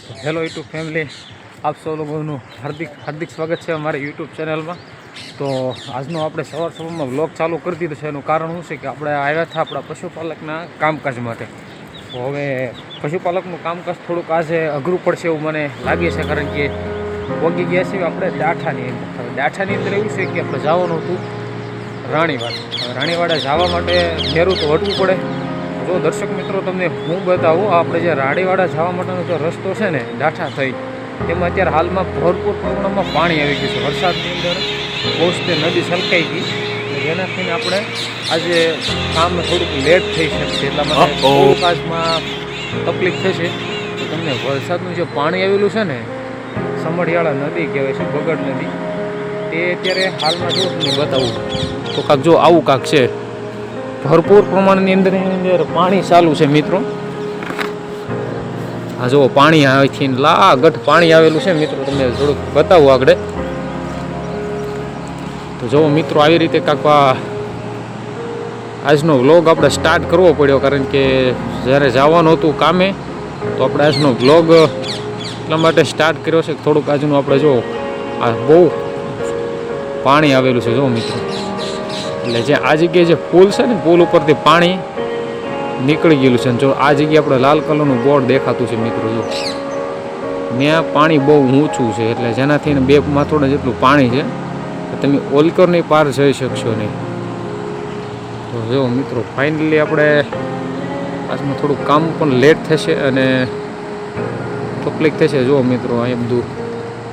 Hello YouTube family, આપ સૌ લોકોનું હાર્દિક સ્વાગત છે અમારી યુટ્યુબ ચેનલમાં। તો આજનો આપણે સવારમાં વ્લોગ ચાલુ કરી દીધો છે। એનું કારણ શું છે કે આપણે આવ્યા હતા આપણા પશુપાલકના કામકાજ માટે। તો હવે પશુપાલકનું કામકાજ થોડુંક આજે અઘરું પડશે એવું મને લાગે છે, કારણ કે પહોંચી ગયા છીએ આપણે દાઠાની અંદર। હવે દાઠાની અંદર એવું છે કે આપણે જવાનું હતું રાણીવાડા જવા માટે ઘેરું તો વટવું પડે। જો દર્શક મિત્રો તમને હું બતાવું, આપણે જે રાણીવાડા જવા માટેનો જે રસ્તો છે ને દાઠા થઈ, એમાં અત્યારે હાલમાં ભરપૂર પ્રમાણમાં પાણી આવી ગયું છે। વરસાદની અંદર પહોંચતે નદી છલકાઈ ગઈ, જેનાથી આપણે આજે કામ થોડુંક લેટ થઈ શકશે, એટલા માટે થોડુંક આજમાં તકલીફ થશે। તો તમને વરસાદનું જે પાણી આવેલું છે ને, સમઢિયાળા નદી કહેવાય છે, બગડ નદી, તે અત્યારે હાલમાં જો તમને બતાવું તો કાંક જો આવું કાંક છે। ભરપૂર પ્રમાણની અંદર પાણી ચાલુ છે મિત્રો। આ જો પાણી આવેથી લાગટ પાણી આવેલું છે મિત્રો, તમને થોડુંક બતાવું આગળ। તો જો મિત્રો આવી રીતે કાંક આજનો વ્લોગ આપણે સ્ટાર્ટ કરવો પડ્યો, કારણ કે જ્યારે જવાનું હતું કામે, તો આપણે આજનો વ્લોગ એટલા માટે સ્ટાર્ટ કર્યો છે કે થોડુંક આજનું આપણે જો આ બહુ પાણી આવેલું છે જો મિત્રો। એટલે જે આ જગ્યાએ જે પુલ છે ને, પુલ ઉપરથી પાણી નીકળી ગયેલું છે। જો આ જગ્યાએ આપણે લાલ કલરનું બોર્ડ દેખાતું છે મિત્રો, જો ત્યાં પાણી બહુ ઊંચું છે, એટલે જેનાથી 2 માથોડા જેટલું પાણી છે, તમે ઓલકરની પાર જઈ શકશો નહીં। તો જો મિત્રો ફાઇનલી આપણે આજમાં થોડુંક કામ પણ લેટ થશે અને તકલીફ થશે। જો મિત્રો અહીંયા બધું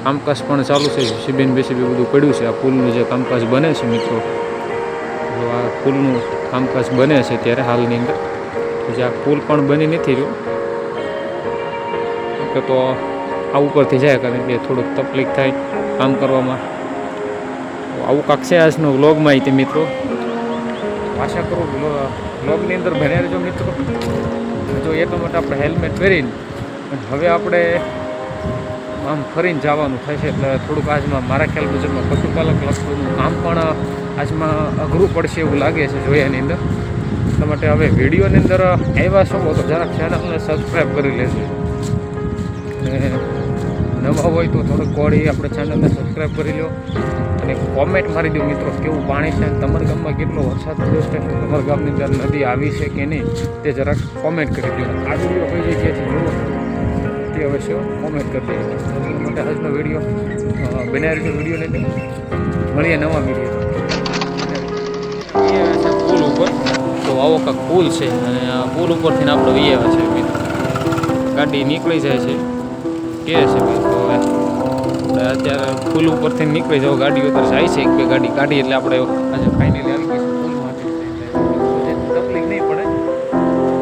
કામકાજ પણ ચાલુ છે, સીબીન બેસીબી બધું પડ્યું છે। આ પુલનું જે કામકાજ બને છે મિત્રો, જો આ પુલનું કામકાજ બને છે ત્યારે હાલની અંદર, જે આ પુલ પણ બની નથી રહ્યો, તો આ ઉપરથી જાય, કારણ કે થોડુંક તકલીફ થાય કામ કરવામાં। તો આવું કાંક છે આજનો વ્લોગમાં તે મિત્રો। આશા કરું વ્લોગની અંદર બને રહેજો મિત્રો। જો એટલા માટે આપણે હેલ્મેટ પહેરીને હવે આપણે આમ ફરીને જવાનું થશે, એટલે થોડુંક આજમાં મારા ખ્યાલ મુજબમાં પશુપાલક લક્ષનું કામ પણ આજમાં અઘરું પડશે એવું લાગે છે જોયાની અંદર। એટલા માટે હવે વિડીયોની અંદર આવ્યા છો તો જરાક ચેનલને સબસ્ક્રાઈબ કરી લેજો, અને નવા હોય તો થોડુંક કોળી આપણે ચેનલને સબસ્ક્રાઈબ કરી લો, અને કોમેન્ટ મારી દો મિત્રો કેવું પાણી છે, તમારા ગામમાં કેટલો વરસાદ પડ્યો છે, તમારા ગામની અંદર નદી આવી છે કે નહીં તે જરાક કોમેન્ટ કરી દો। આ વિડીયો કઈ જગ્યાએથી જોવો તે અવશ્ય કોમેન્ટ કરી દેજો। એટલા માટે આજનો વિડીયો બનાવી રહેજો। વિડીયોને મળીએ નવા વિડીયો પુલ ઉપર। તો આવો કાંક પુલ છે, અને આ પુલ ઉપરથી આપણે આવ્યા છે મિત્રો, ગાડી નીકળી જાય છે કે છે મિત્રો। હવે અત્યારે પુલ ઉપરથી નીકળી જાવ, ગાડીઓ તો જાય છે, 1-2 ગાડી કાઢી, એટલે આપણે આજે ફાઇનલી આવી ગઈ છે પુલમાંથી, તકલીફ નહીં પડે।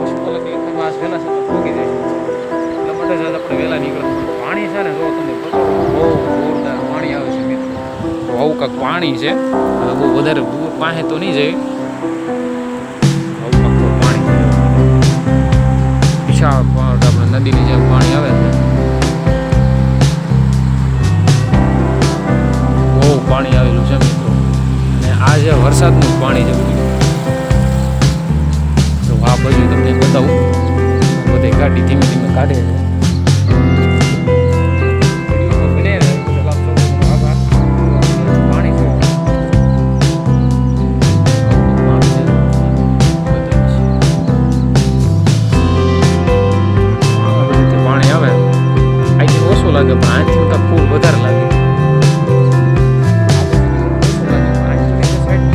પશુપાલક લખનમાં આજ વહેલા છે તો ભોગી જાય, એટલા માટે જ આપણે વહેલા નીકળે। પાણી છે ને, જો તમને બહુ જોરદાર પાણી આવે છે મિત્રો। તો આવું કાંક પાણી છે, હવે બહુ વધારે દૂર પાસે તો નહીં જાય, આવું કાંક પાણી વિશાળ આપણે નદીની જેમ પાણી આવે છે, બહુ પાણી આવેલું છે મિત્રો। અને આ જે વરસાદનું પાણી છે બધું, તો આ બધું તમને બતાવું, બધી ગાડી ધીમે ધીમે કાઢે છે। લાગે પણ આથી કાંક ફૂલ વધારે લાગે,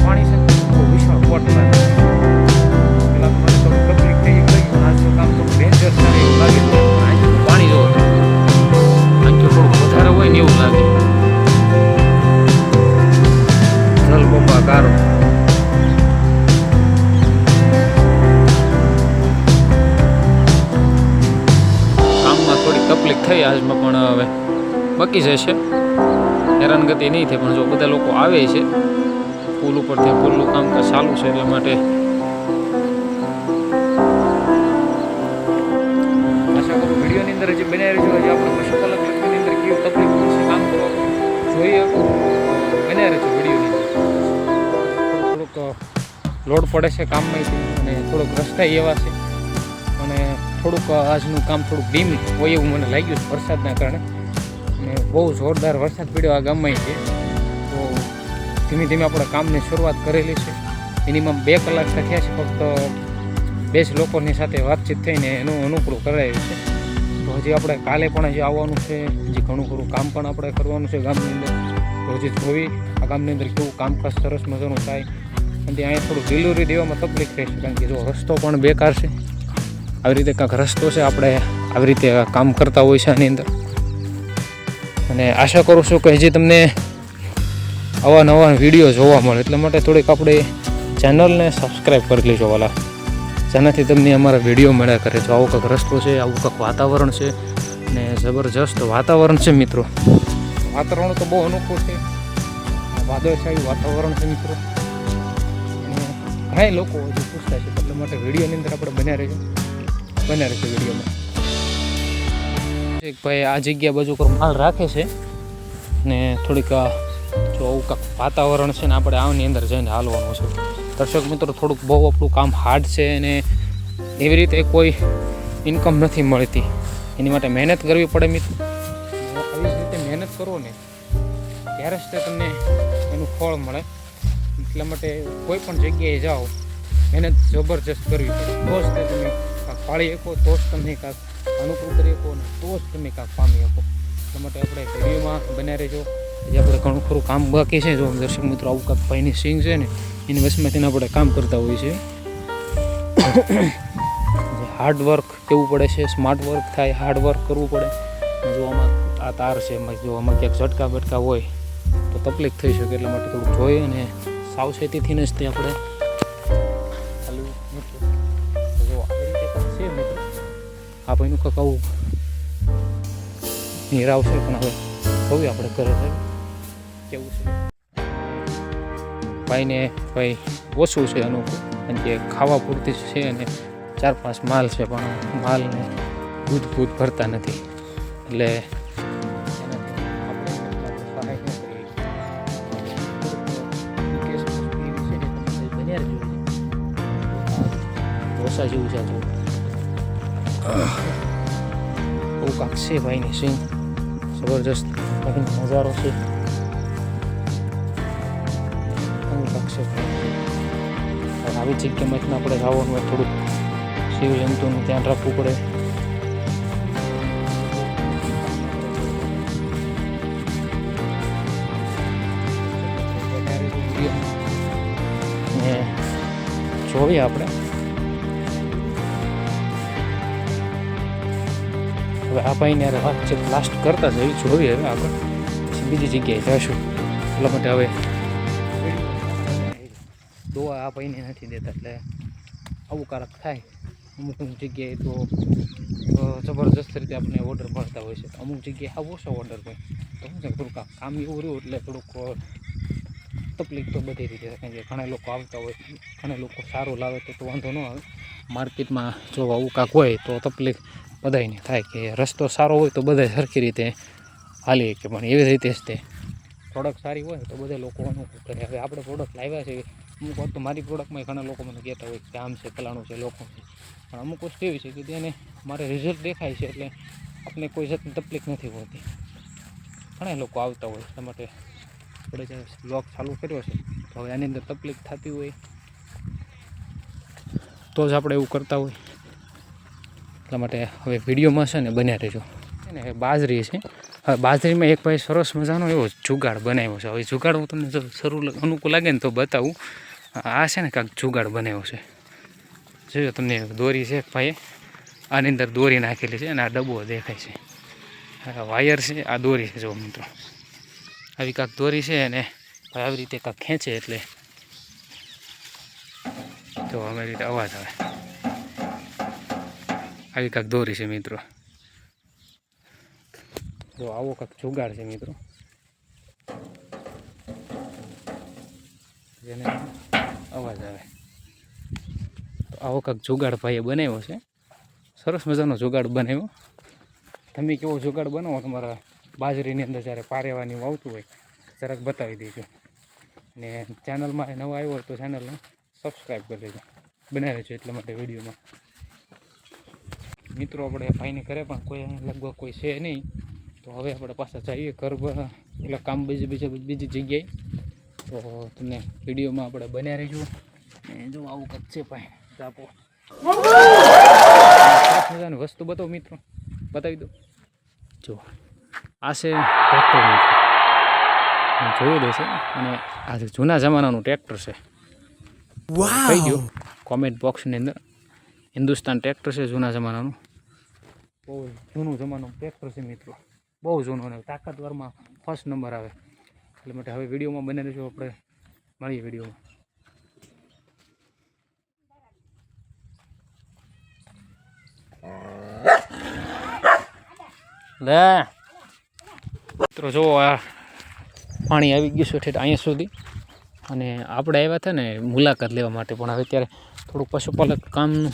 પાણી છે બહુ વિશાળ પોટ લાગે, પેલા મને તો તકલીફ થઈ ગઈ, આજનું કામ તો ડેન્જર થાય એવું લાગે। પાણી જોવો આંખે થોડુંક વધારે હોય ને એવું લાગે, જલ બપા ગારો। થોડી તકલીફ થઈ આજમાં, પણ હવે બાકી જશે, હેરાનગતિ નહીં થાય। પણ જો બધા લોકો આવે છે પુલ ઉપરથી, પુલનું કામકાજ ચાલુ છે, એટલા માટે આશા કરું વિડીયોની અંદર જે બનાવી રહ્યું છે, આપણે પશુપાલક લક્ષની અંદર કેવું તકલીફ પડશે કામ કરવા જોઈએ, બનાવી રહ્યું છે વિડીયોની અંદર। થોડુંક લોડ પડે છે કામમાં, અને થોડોક રસ્તા એવા છે, અને થોડુંક આજનું કામ થોડુંક ધીમ હોય એવું મને લાગ્યું છે વરસાદના કારણે. અને બહુ જોરદાર વરસાદ પડ્યો આ ગામમાં છે. તો ધીમે ધીમે આપણે કામની શરૂઆત કરેલી છે. મિનિમમ 2 કલાક થયા છે. ફક્ત 2 લોકોની સાથે વાતચીત થઈને એનું અનુકૂળ કરાયું છે. તો હજી આપણે કાલે પણ હજી આવવાનું છે. હજી ઘણું ખરું કામ પણ આપણે કરવાનું છે ગામની અંદર. તો હજી જોઈ આ ગામની અંદર કેવું કામકાજ સરસ મજાનું થાય. અને અહીંયા થોડું ડિલિવરી દેવામાં તકલીફ રહેશે, કારણ કે જો રસ્તો પણ બેકાર છે. આવી રીતે કાંઈક રસ્તો છે, આપણે આવી રીતે કામ કરતા હોય છે આની અંદર. અને આશા કરું છું કે હજી તમને આવા નવા વિડીયો જોવા મળે, એટલા માટે થોડીક આપણે ચેનલને સબસ્ક્રાઈબ કરી લેજો વાલા, જેનાથી તમને અમારા વિડીયો મળ્યા કરે. જો આવો કાંઈક રસ્તો છે, આવું કાંઈક વાતાવરણ છે, ને જબરજસ્ત વાતાવરણ છે મિત્રો. વાતાવરણ તો બહુ અનોખું છે, વાદળછાયું વાતાવરણ છે મિત્રો. ઘણા લોકો હજી પૂછતા છે, એટલા માટે વિડીયોની અંદર આપણે બન્યા રહીશું વિડીયોમાં. એક ભાઈ આ જગ્યા બાજુ પર માલ રાખે છે, ને થોડીક જો આવું કાંઈક વાતાવરણ છે ને આપણે આવની અંદર જઈને હાલવાનું છે. દર્શક મિત્રો, થોડુંક બહુ આપણું કામ હાર્ડ છે અને એવી રીતે કોઈ ઇન્કમ નથી મળતી. એની માટે મહેનત કરવી પડે મિત્રો. આવી જ રીતે મહેનત કરો ને ત્યારે જ તે તમને એનું ફળ મળે. એટલા માટે કોઈ પણ જગ્યાએ જાઓ, મહેનત જબરજસ્ત કરવી પડે. તો જ તે તમે કાંઈક પાળી શકો, તો જ તમને કાંઈક અનુકૂળ કરી શકો, ને તો જ તમે કાંઈક પામી શકો. એટલા માટે આપણે વિડીયોમાં બન્યા રહેજો. હજી આપણે ઘણું ખરું કામ બાકી છે. જો દર્શક મિત્રો, આવું કાંઈક ભાઈની સિંગ છે ને એની વચમાંથી આપણે કામ કરતા હોઈએ છીએ. હાર્ડ વર્ક કેવું પડે છે, સ્માર્ટ વર્ક થાય, હાર્ડ વર્ક કરવું પડે. જો આમાં આ તાર છે, એમાં જો આમાં ક્યાંક ઝટકા બટકા હોય તો તકલીફ થઈ શકે. એટલા માટે થોડુંક જોઈએ અને સાવચેતીથી જ તે આપણે ચાલુ મિત્રો. જો આવી રીતે કંઈક છે મિત્રો, આ ભાઈનું કંઈક આવું નિરાવ છે. પણ હવે જોયું આપણે ઘરે કેવું છે. ભાઈને ભાઈ ઓછું છે અનુકૂળ, કારણ કે ખાવા પૂરતી છે અને 4-5 માલ છે, પણ માલને દૂધ ભરતા નથી. એટલે ઢોસા જેવું છે, બહુ કાંક છે ભાઈની સિંગ. જબરજસ્ત નજારો છે. આવી જગ્યામાં આપણે જવાનું હોય, થોડુંક જીવજંતુનું ધ્યાન રાખવું પડે. ને જોઈએ આપણે હવે આ ભાઈને યાર વાતચીત લાસ્ટ કરતા જઈએ. જોઈએ હવે આપણે પછી બીજી જગ્યાએ જઈશું. એટલા માટે હવે દોવા આ ભાઈને નથી દેતા, એટલે આવું કારક થાય. અમુક જગ્યાએ તો જબરજસ્ત રીતે આપણે ઓર્ડર મળતા હોય છે, અમુક જગ્યાએ આવો ઓછો ઓર્ડર હોય. તો શું છે, થોડુંક કામ એવું રહ્યું એટલે થોડુંક તકલીફ તો બધી રીતે. કારણ કે ઘણા લોકો આવતા હોય, ઘણા લોકો સારું લાવે તો વાંધો ન આવે. માર્કેટમાં જો આવું કાંક હોય તો તકલીફ બધાને થાય, કે રસ્તો સારો હોય તો બધા સરખી રીતે હાલી શકે, પણ એવી રીતે જ તે પ્રોડક્ટ સારી હોય તો બધા લોકો અનુકૂળ કરે. હવે આપણે પ્રોડક્ટ લાવ્યા છે, અમુક વાર તો મારી પ્રોડક્ટમાં ઘણા લોકો મને કહેતા હોય કે આમ છે, ફલાણું છે, લોકો છે. પણ અમુક વસ્તુ એવી છે કે તેને મારે રિઝલ્ટ દેખાય છે, એટલે આપણે કોઈ જાતની તકલીફ નથી હોતી. ઘણા લોકો આવતા હોય, એટલા માટે આપણે જે બ્લોગ ચાલુ કર્યો છે, તો હવે આની અંદર તકલીફ થતી હોય તો જ આપણે એવું કરતા હોય. એટલા માટે હવે વિડીયોમાં છે ને બન્યા રહેજો. ને બાજરી છે, હવે બાજરીમાં એક ભાઈ સરસ મજાનો એવો જુગાડ બનાવ્યો છે. હવે જુગાડ હું તમને જો અનુકૂળ લાગે ને તો બતાવું. આ છે ને કાંઈક જુગાડ બનાવ્યો છે. જોયો તમને દોરી છે ભાઈ, આની અંદર દોરી નાખેલી છે અને આ ડબ્બો દેખાય છે. વાયર છે, આ દોરી છે. જો મિત્રો, આવી કાંઈક દોરી છે અને આવી રીતે કાંઈક ખેંચે એટલે જો આવી રીતે અવાજ આવે. આવી કાંઈક દોરી છે મિત્રો. જો આવો કાંઈક જુગાડ છે મિત્રો, જેને અવાજ આવે. તો આવો કાંઈક જુગાડ ભાઈએ બનાવ્યો છે. સરસ મજાનો જુગાડ બનાવ્યો. તમે કેવો જુગાડ બનાવો તમારા બાજરીની અંદર જ્યારે પારેવાની આવતું હોય, જરાક બતાવી દેજો. ને ચેનલમાં નવા આવ્યો હોય તો ચેનલને સબસ્ક્રાઈબ કરી દેજો, બનાવી લેજો. એટલા માટે વિડીયોમાં મિત્રો આપણે ભાઈને ઘરે પણ કોઈ લગભગ કોઈ છે નહીં, તો હવે આપણે પાછા જઈએ ઘર એટલે કામ બીજી જગ્યાએ. તો તમને વિડીયોમાં આપણે બન્યા રહીશું. અને જો આવું કંઈક છે ભાઈ ચાપો મજાની વસ્તુ બતાવો મિત્રો, બતાવી દો. જો આ છે ટ્રેક્ટર મિત્રો, જોયું દેશે. અને આ જૂના જમાનાનું ટ્રેક્ટર છે. કહી દો કોમેન્ટ બોક્સની અંદર. હિન્દુસ્તાન ટ્રેક્ટર છે જૂના જમાનાનું, બહુ જૂનું જમાનાનું ટ્રેક્ટર છે મિત્રો, બહુ જૂનું. અને તાકાતવારમાં ફર્સ્ટ નંબર આવે. એટલે માટે હવે વિડીયોમાં બને રહીશું, આપણે મળીએ વિડીયોમાં. લે મિત્રો જો આ પાણી આવી ગયું છે ઠેઠ અહીંયા સુધી. અને આપણે આવ્યા હતા ને મુલાકાત લેવા માટે, પણ હવે અત્યારે થોડુંક પશુપાલક કામનું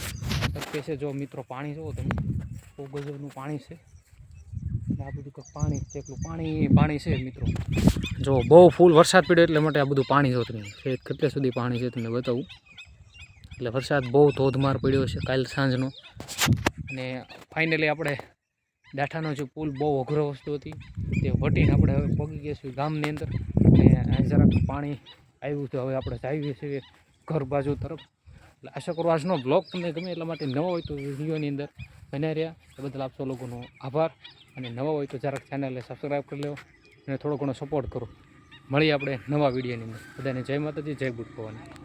છે. જો મિત્રો પાણી જુઓ તમે, બહુ ગજબનું પાણી છે. આ બધું કંઈક પાણી છે, એટલું પાણી છે મિત્રો. જો બહુ ફૂલ વરસાદ પડ્યો એટલે માટે આ બધું પાણી જો તમે કેટલે સુધી પાણી છે તમને બતાવું. એટલે વરસાદ બહુ ધોધમાર પડ્યો છે કાલ સાંજનો. અને ફાઇનલી આપણે દાઠાનો જે પુલ બહુ અઘરો વસ્તુ હતી તે વટીને આપણે હવે પગી ગયા છીએ ગામની અંદર. અને જરાક પાણી આવ્યું તો હવે આપણે જઈએ છીએ ઘર બાજુ તરફ. એટલે આશા કરું આજનો બ્લોગ તમને ગમે, એટલા માટે નવો હોય તો વિડીયોની અંદર બન્યા રહ્યા. એ બદલ આપશો લોકોનો આભાર. અને નવા હોય તો જરાક ચેનલને સબસ્ક્રાઈબ કરી લેવો અને થોડો ઘણો સપોર્ટ કરો. મળીએ આપણે નવા વિડીયોની અંદર. બધાને જય માતાજી, જય બુટ ભવાની.